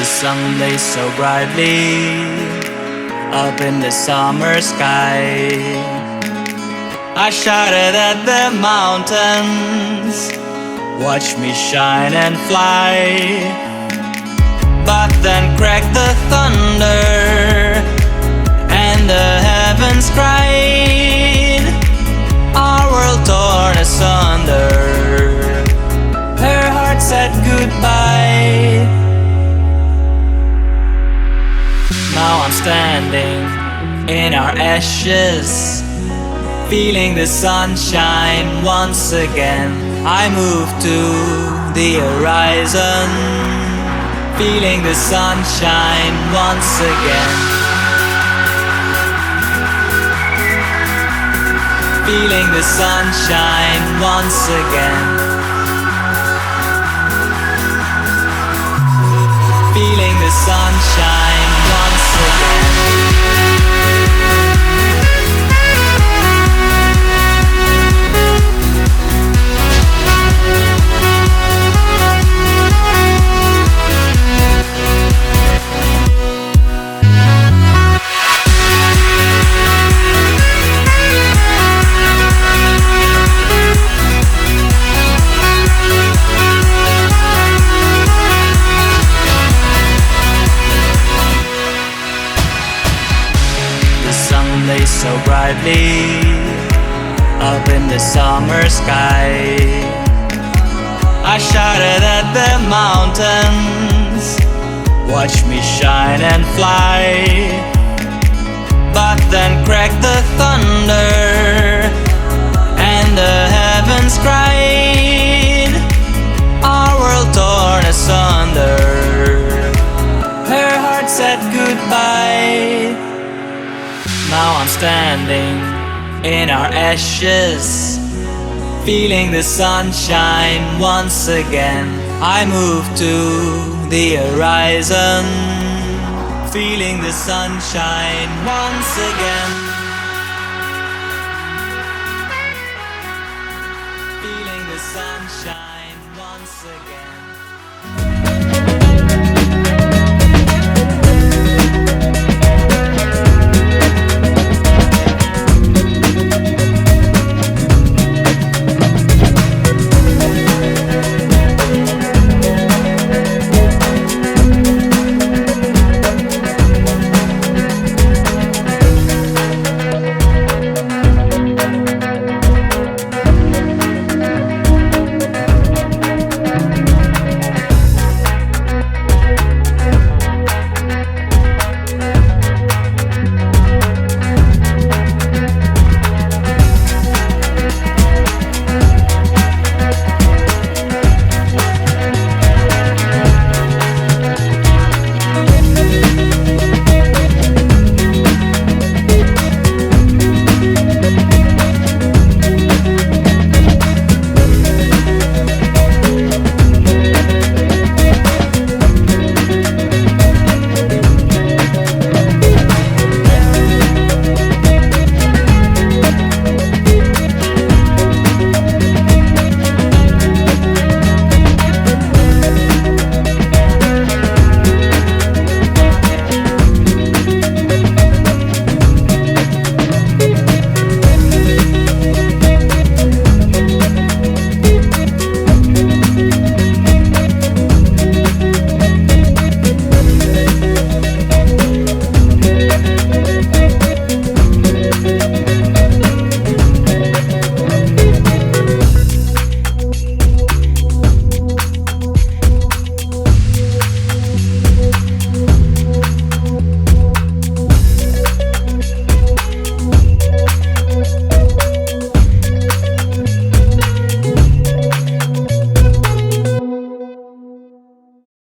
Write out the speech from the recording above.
The sun blazed so brightly up in the summer sky. I shouted at the mountains, watch me shine and fly. But then cracked the thunder and the heavens cried. Our world torn asunder, her heart said goodbye. Now I'm standing in our ashes, feeling the sunshine once again. I move to the horizon, feeling the sunshine once again. Feeling the sunshine once again. Feeling the sunshine once again. So brightly up in the summer sky. I shouted at the mountains, watch me shine and fly. But then cracked the thunder and the heavens cried. Our world torn asunder, her heart said goodbye. Now I'm standing in our ashes, feeling the sunshine once again. I move to the horizon, feeling the sunshine once again.